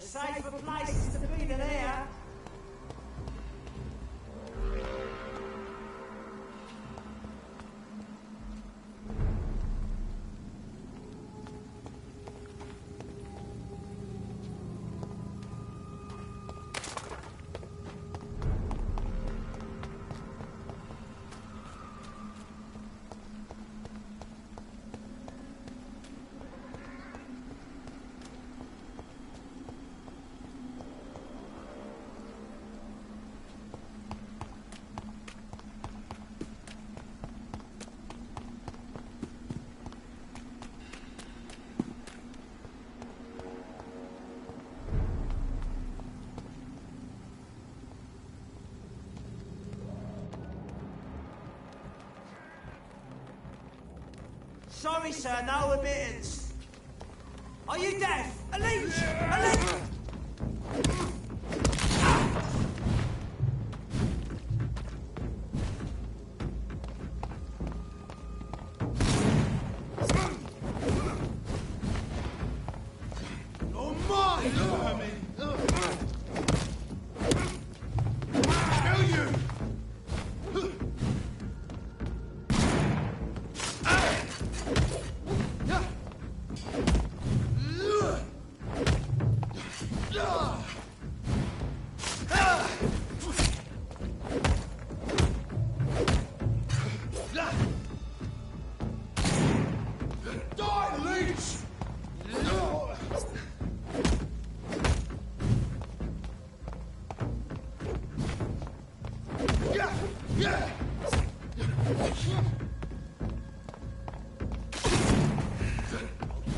Safer places to be than here. Sorry, sir, no admittance. Are you deaf? A leech! A leech! Oh my! Kill you!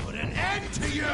Put an end to you!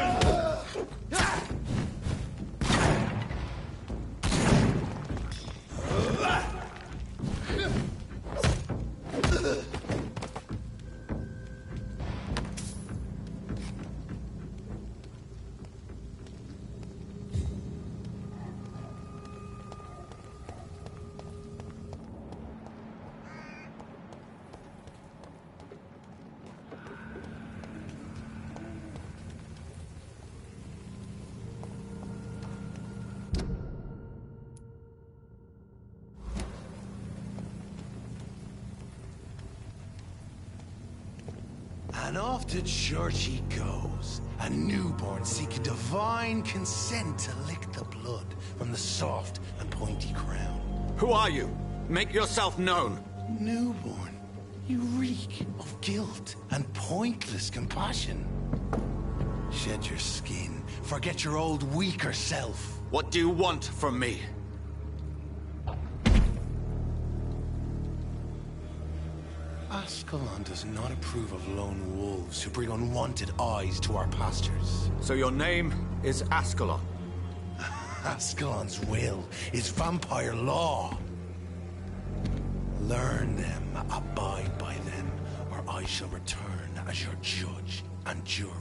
And off to church he goes, a newborn seeking divine consent to lick the blood from the soft and pointy crown. Who are you? Make yourself known. Newborn, you reek of guilt and pointless compassion. Shed your skin. Forget your old, weaker self. What do you want from me? Ascalon does not approve of lone wolves who bring unwanted eyes to our pastures. So your name is Ascalon? Ascalon's will is vampire law. Learn them, abide by them, or I shall return as your judge and jury.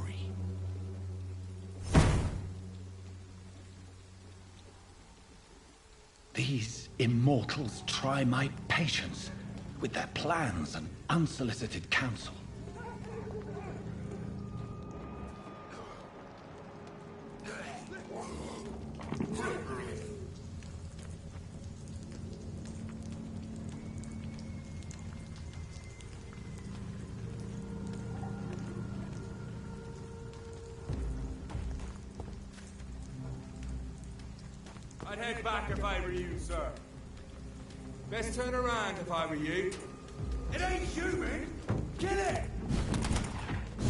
These immortals try my patience with their plans and unsolicited counsel. I'd head back if I were you, sir. Best turn around if I were you. It ain't human! Kill it!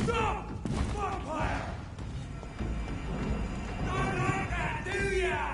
Stop! Vampire! Not like that, do ya?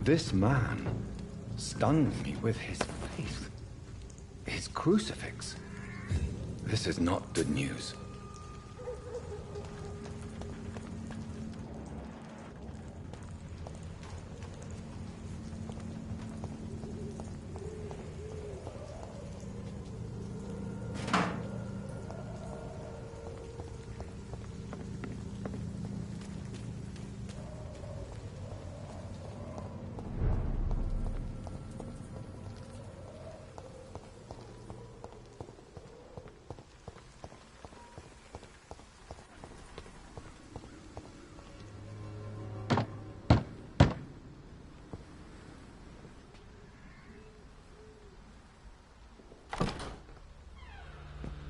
This man stunned me with his faith. His crucifix. This is not good news.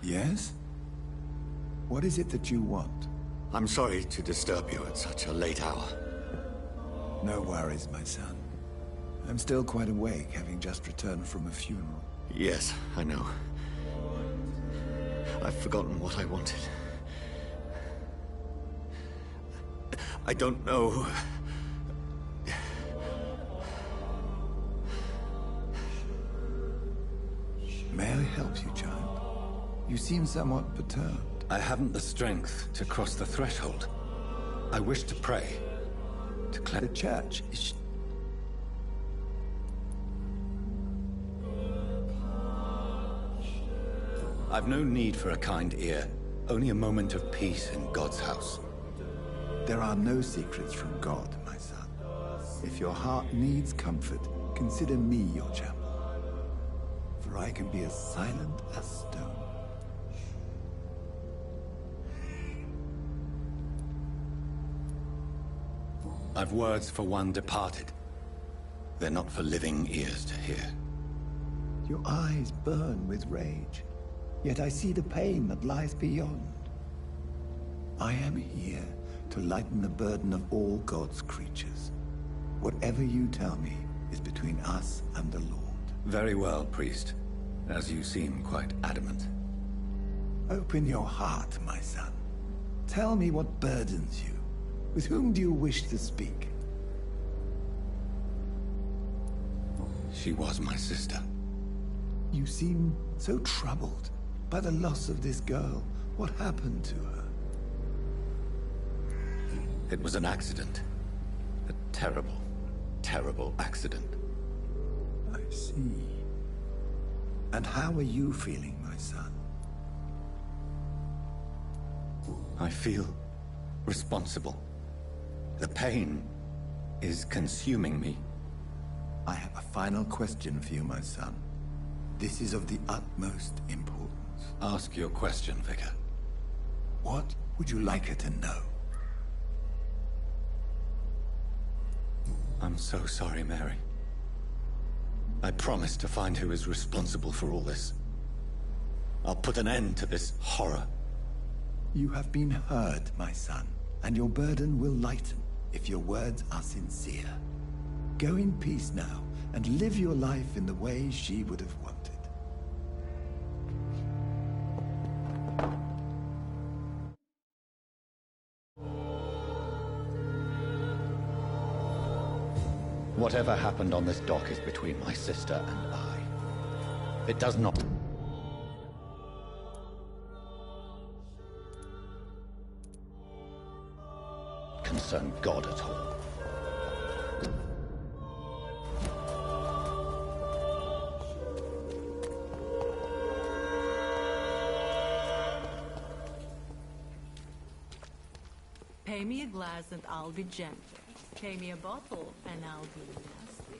Yes? What is it that you want? I'm sorry to disturb you at such a late hour. No worries, my son. I'm still quite awake, having just returned from a funeral. Yes, I know. I've forgotten what I wanted. I don't know. May I help you, child? You seem somewhat perturbed. I haven't the strength to cross the threshold. I wish to pray. To the church is... I've no need for a kind ear. Only a moment of peace in God's house. There are no secrets from God, my son. If your heart needs comfort, consider me your chapel. For I can be as silent as stone. I've words for one departed. They're not for living ears to hear. Your eyes burn with rage, yet I see the pain that lies beyond. I am here to lighten the burden of all God's creatures. Whatever you tell me is between us and the Lord. Very well, priest. As you seem quite adamant. Open your heart, my son. Tell me what burdens you. With whom do you wish to speak? She was my sister. You seem so troubled by the loss of this girl. What happened to her? It was an accident. A terrible, terrible accident. I see. And how are you feeling, my son? I feel responsible. The pain is consuming me. I have a final question for you, my son. This is of the utmost importance. Ask your question, Vicar. What would you like her to know? I'm so sorry, Mary. I promise to find who is responsible for all this. I'll put an end to this horror. You have been heard, my son, and your burden will lighten if your words are sincere. Go in peace now, and live your life in the way she would have wanted. Whatever happened on this dock is between my sister and I. It does not concern God at all. Pay me a glass and I'll be gentle. Pay me a bottle and I'll be nasty.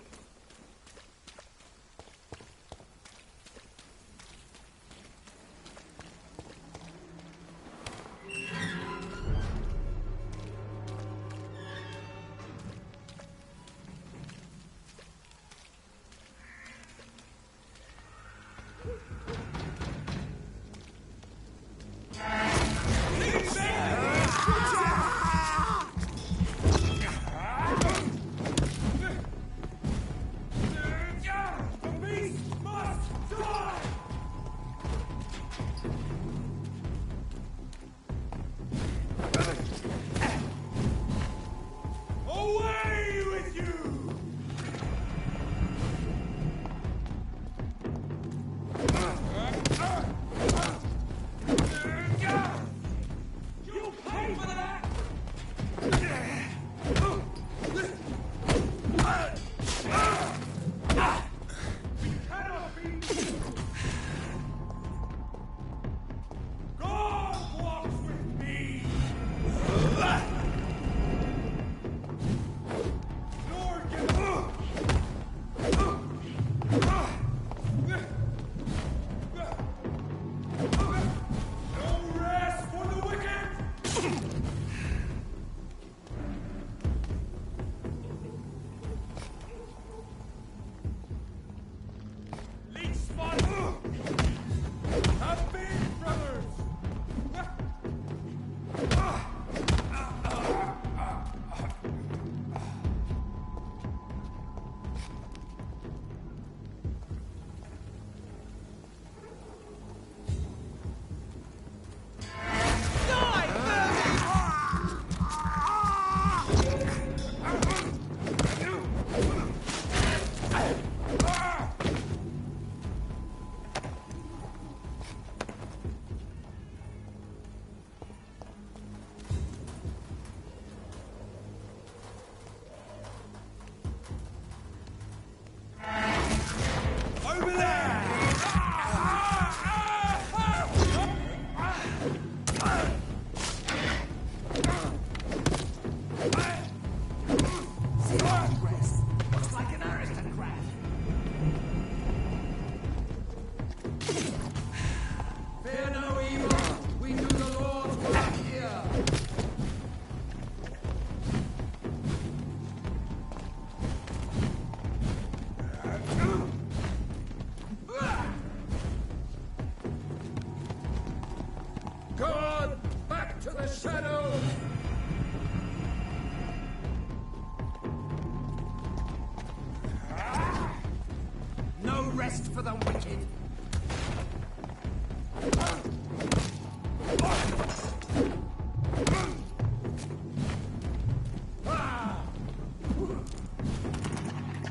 rest for the wicked.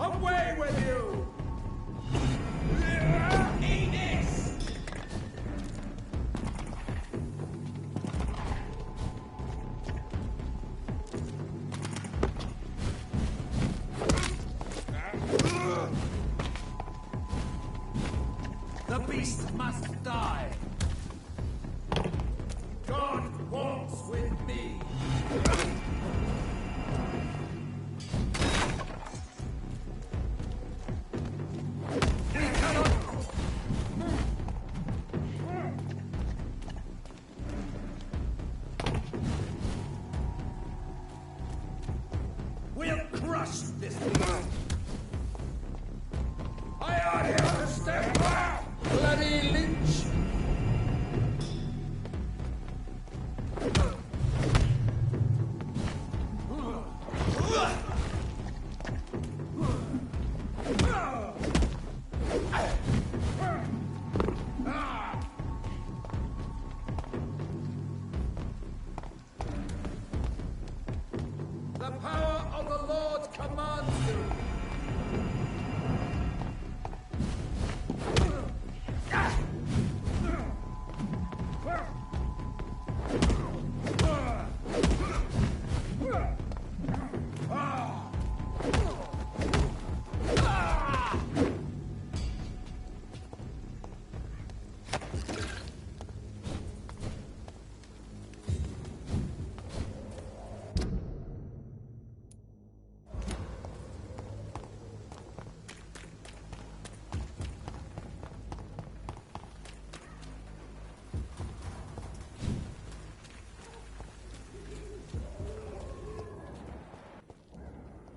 Away with you! Eat this! The beast must die. God walks with me. We'll crush this beast. I ought here to step back! Bloody lynch! The power of the Lord commands you!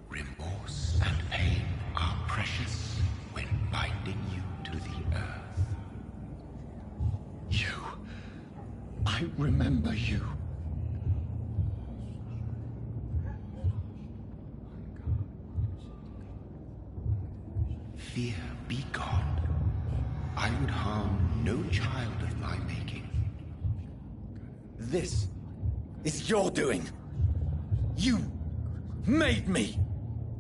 Remorse and pain are precious when binding you to the earth. You. I remember you. Fear be gone. I would harm no child of my making. This is your doing. You made me.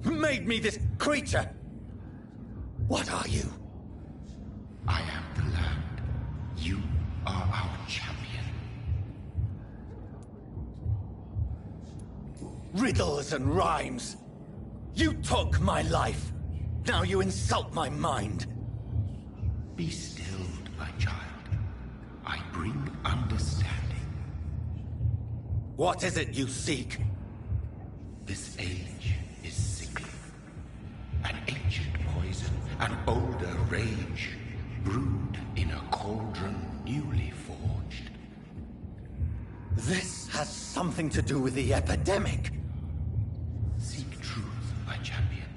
Made me this creature. What are you? I am the land. You are our champion. Riddles and rhymes. You took my life. Now you insult my mind. Be stilled, my child. I bring understanding. What is it you seek? This age is sickly. An ancient poison, an older rage, brewed in a cauldron newly forged. This has something to do with the epidemic. Seek truth, my champion.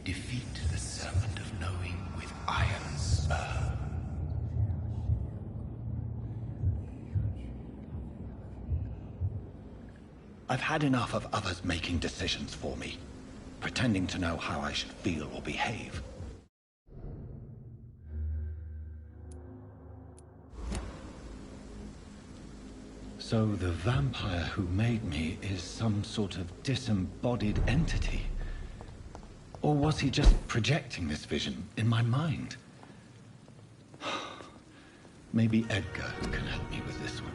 Defeat the serpent of knowing with iron spur. I've had enough of others making decisions for me, pretending to know how I should feel or behave. So the vampire who made me is some sort of disembodied entity? Or was he just projecting this vision in my mind? Maybe Edgar can help me with this one.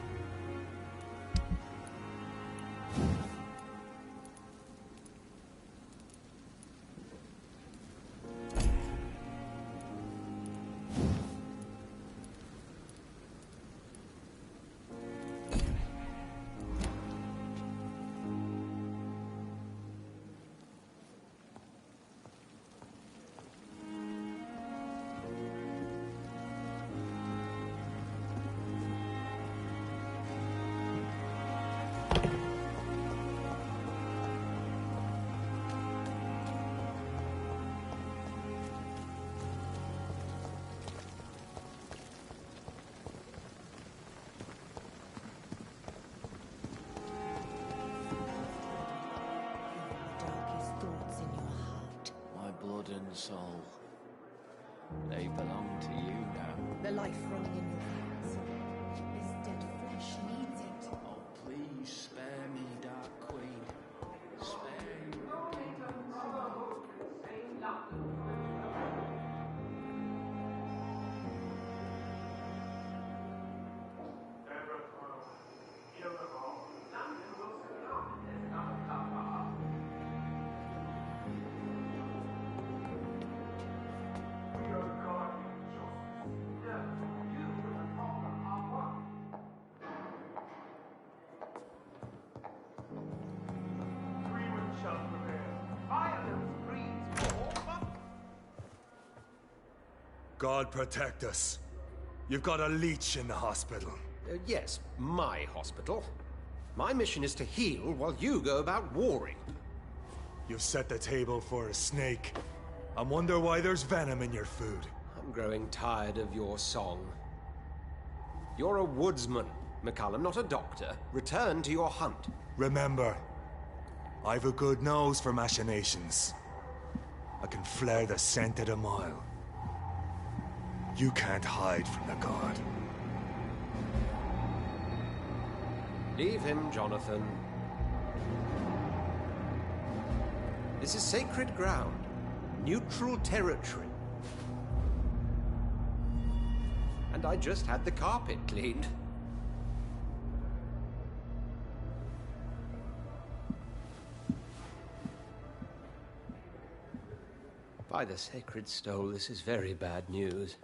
Darkest thoughts in your heart. My blood and soul. They belong to you now. The life running in your veins. This dead flesh needs it. Oh, please spare me, Dark Queen. Spare me. God protect us. You've got a leech in the hospital. Yes, my hospital. My mission is to heal while you go about warring. You've set the table for a snake. I wonder why there's venom in your food. I'm growing tired of your song. You're a woodsman, McCallum, not a doctor. Return to your hunt. Remember, I've a good nose for machinations. I can flare the scent at a mile. You can't hide from the god. Leave him, Jonathan. This is sacred ground. Neutral territory. And I just had the carpet cleaned. By the sacred stole, this is very bad news.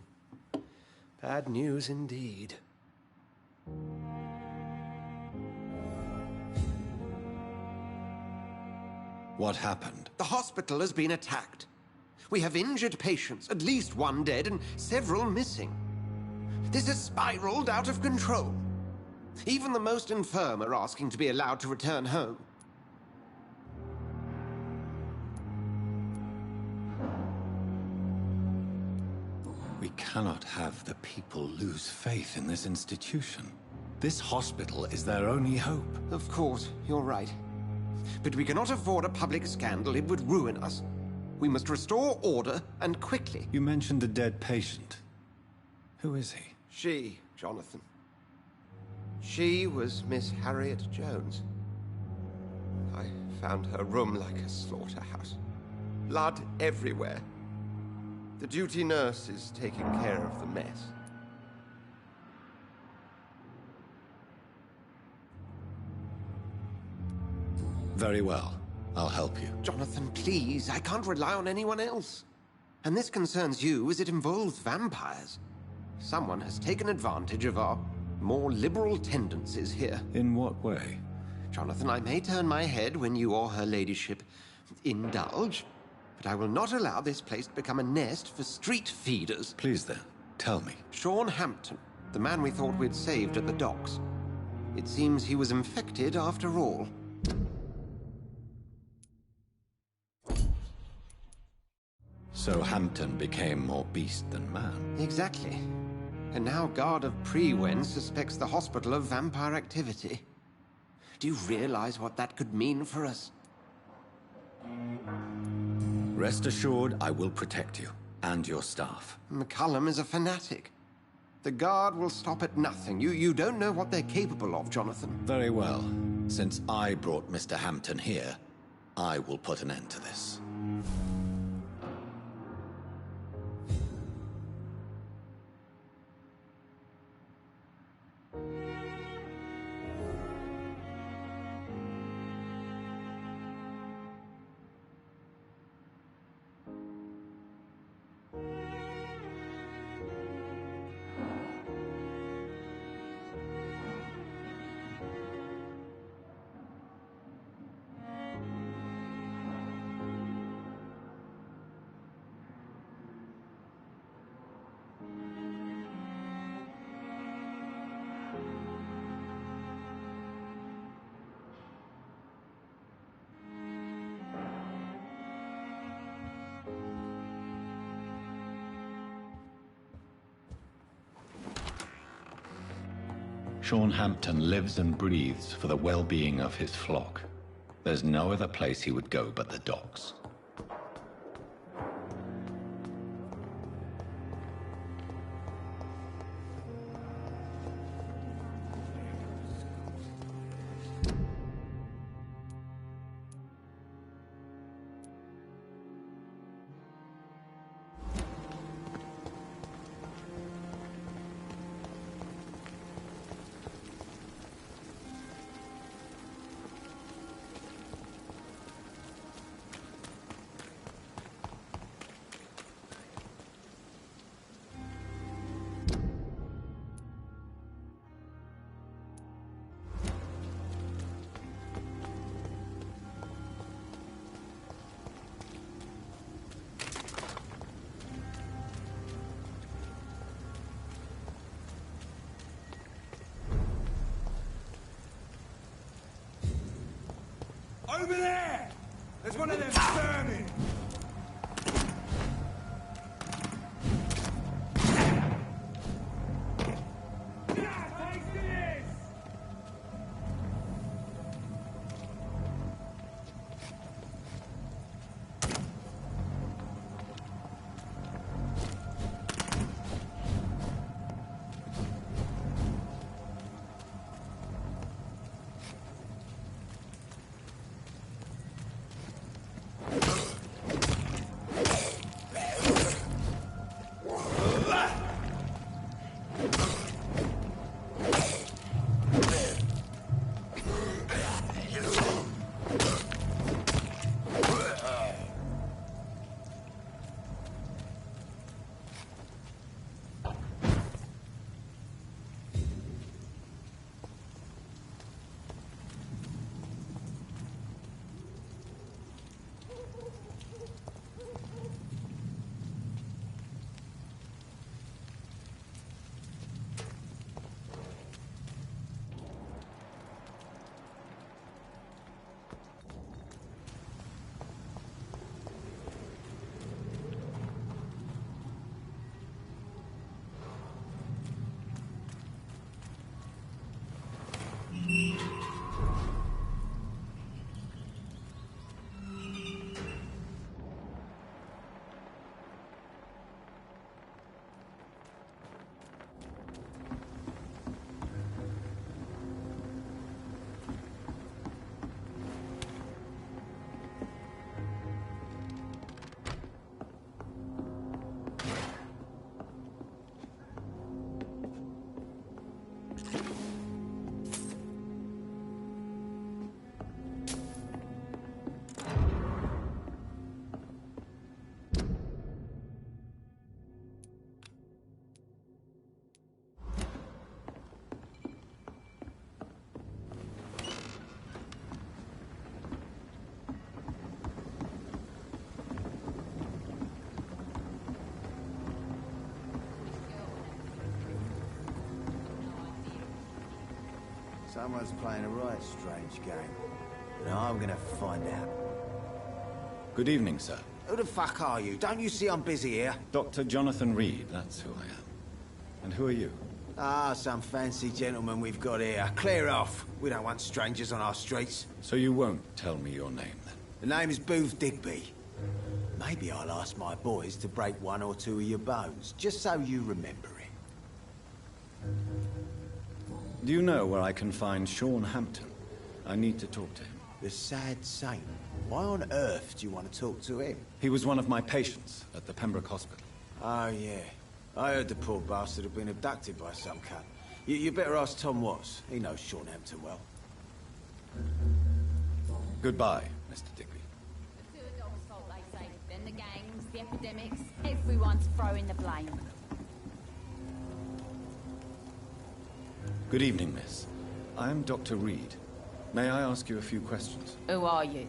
Bad news indeed. What happened? The hospital has been attacked. We have injured patients, at least one dead and several missing. This has spiraled out of control. Even the most infirm are asking to be allowed to return home. We cannot have the people lose faith in this institution. This hospital is their only hope. Of course, you're right. But we cannot afford a public scandal. It would ruin us. We must restore order, and quickly. You mentioned a dead patient. Who is he? She, Jonathan. She was Miss Harriet Jones. I found her room like a slaughterhouse. Blood everywhere. The duty nurse is taking care of the mess. Very well. I'll help you. Jonathan, please. I can't rely on anyone else. And this concerns you as it involves vampires. Someone has taken advantage of our more liberal tendencies here. In what way? Jonathan, I may turn my head when you or her ladyship indulge, but I will not allow this place to become a nest for street feeders. Please then, tell me. Sean Hampton, the man we thought we'd saved at the docks. It seems he was infected after all. So Hampton became more beast than man. Exactly. And now Guard of Prewen suspects the hospital of vampire activity. Do you realize what that could mean for us? Rest assured, I will protect you and your staff. McCallum is a fanatic. The Guard will stop at nothing. You don't know what they're capable of, Jonathan. Very well. Since I brought Mr. Hampton here, I will put an end to this. Sean Hampton lives and breathes for the well-being of his flock. There's no other place he would go but the docks. Over there! There's one of them vermin! Someone's playing a right strange game. And I'm gonna find out. Good evening, sir. Who the fuck are you? Don't you see I'm busy here? Dr. Jonathan Reed, that's who I am. And who are you? Ah, some fancy gentleman we've got here. Clear off. We don't want strangers on our streets. So you won't tell me your name, then? The name is Booth Digby. Maybe I'll ask my boys to break one or two of your bones, just so you remember it. Do you know where I can find Sean Hampton? I need to talk to him. The sad saint. Why on earth do you want to talk to him? He was one of my patients at the Pembroke Hospital. Oh, yeah. I heard the poor bastard had been abducted by some cunt. You better ask Tom Watts. He knows Sean Hampton well. Goodbye, Mr. Digby. The two adults' fault, they say. Then the gangs, the epidemics, everyone's throwing the blame. Good evening, miss. I am Dr. Reed. May I ask you a few questions? Who are you?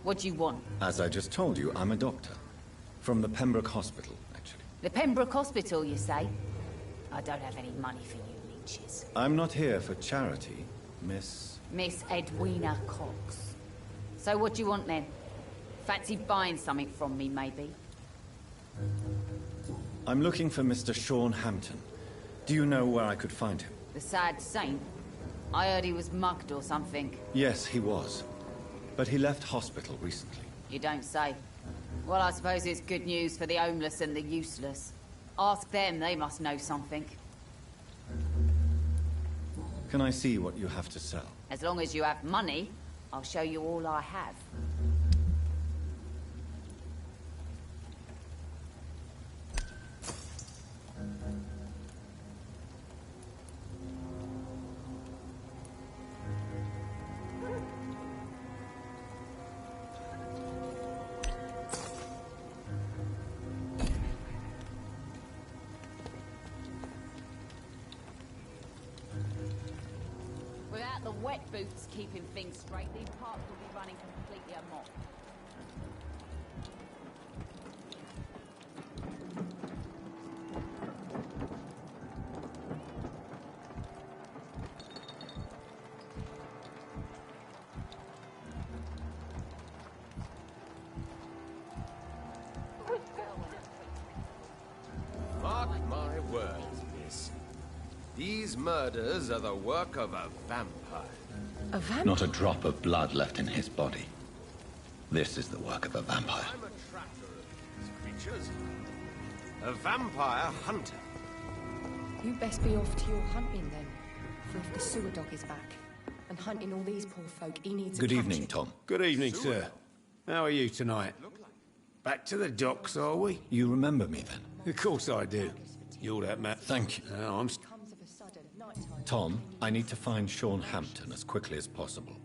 What do you want? As I just told you, I'm a doctor. From the Pembroke Hospital, actually. The Pembroke Hospital, you say? I don't have any money for you leeches. I'm not here for charity, Miss... Miss Edwina Cox. So what do you want, then? Fancy buying something from me, maybe? I'm looking for Mr. Sean Hampton. Do you know where I could find him? The sad saint? I heard he was mugged or something. Yes, he was. But he left hospital recently. You don't say. Well, I suppose it's good news for the homeless and the useless. Ask them, they must know something. Can I see what you have to sell? As long as you have money, I'll show you all I have. Without the wet boots keeping things straight, these parks will be running completely amok. these murders are the work of a vampire. A vampire? Not a drop of blood left in his body. This is the work of a vampire. I'm a tracker of these creatures. A vampire hunter. You best be off to your hunting then. For if the sewer dog is back and hunting all these poor folk, he needs Good a evening, capture. Tom. Good evening, sir. How are you tonight? Back to the docks, are we? You remember me then? Of course I do. You're that man. Thank you. Comes of a sudden, nighttime. Tom, I need to find Sean Hampton as quickly as possible.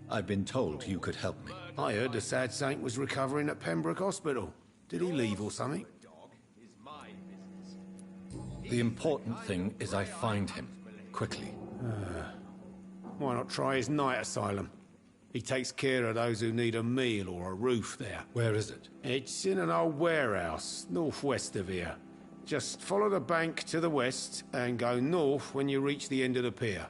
I've been told you could help me. I heard the sad saint was recovering at Pembroke Hospital. Did he leave or something? The important thing is I find him, quickly. Why not try his night asylum? He takes care of those who need a meal or a roof there. Where is it? It's in an old warehouse, northwest of here. Just follow the bank to the west and go north when you reach the end of the pier.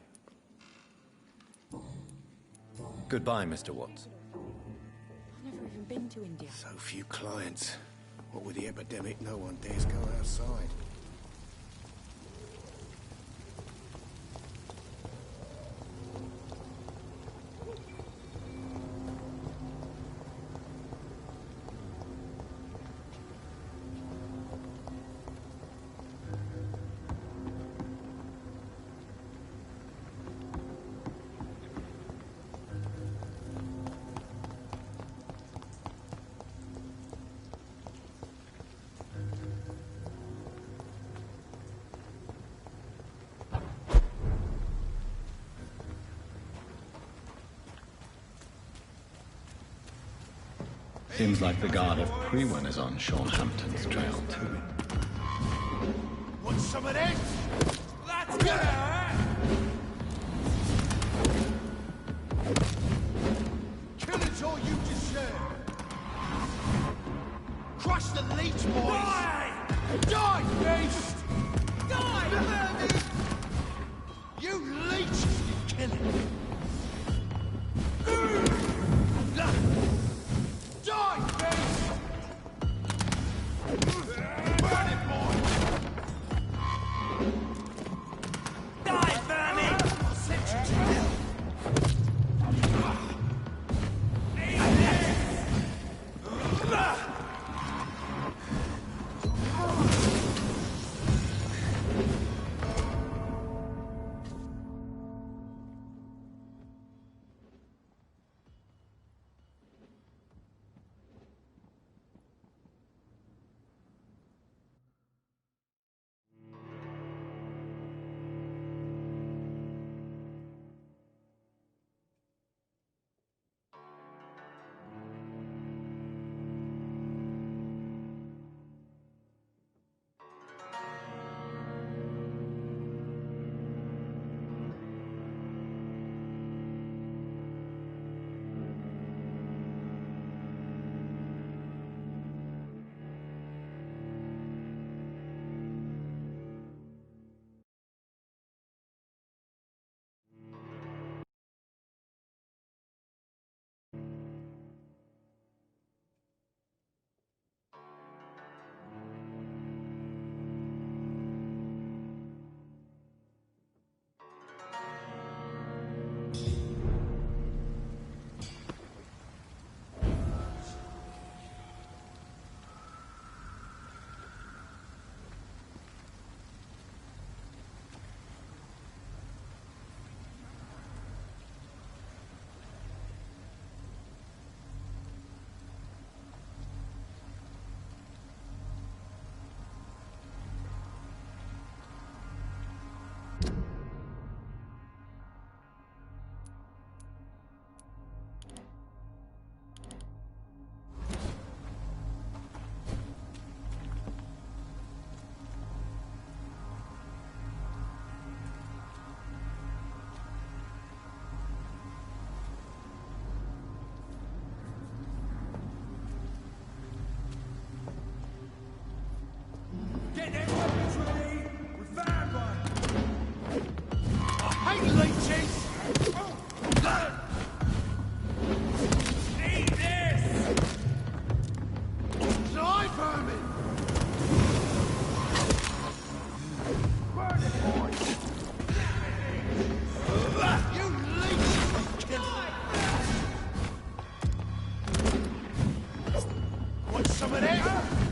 Goodbye, Mr. Watts. I've never even been to India. So few clients. What with the epidemic, no one dares go outside. Seems like the guard of Prewen is on Sean Hampton's trail, too. Want some of this? That's gonna hurt! Killing's all you deserve. Crush the leech, boys! Die, beast! Die, vermin! You leeches, you killing! Die, beast! Burn it, boy! Die, vermin! I'll send you to hell! Want some of that?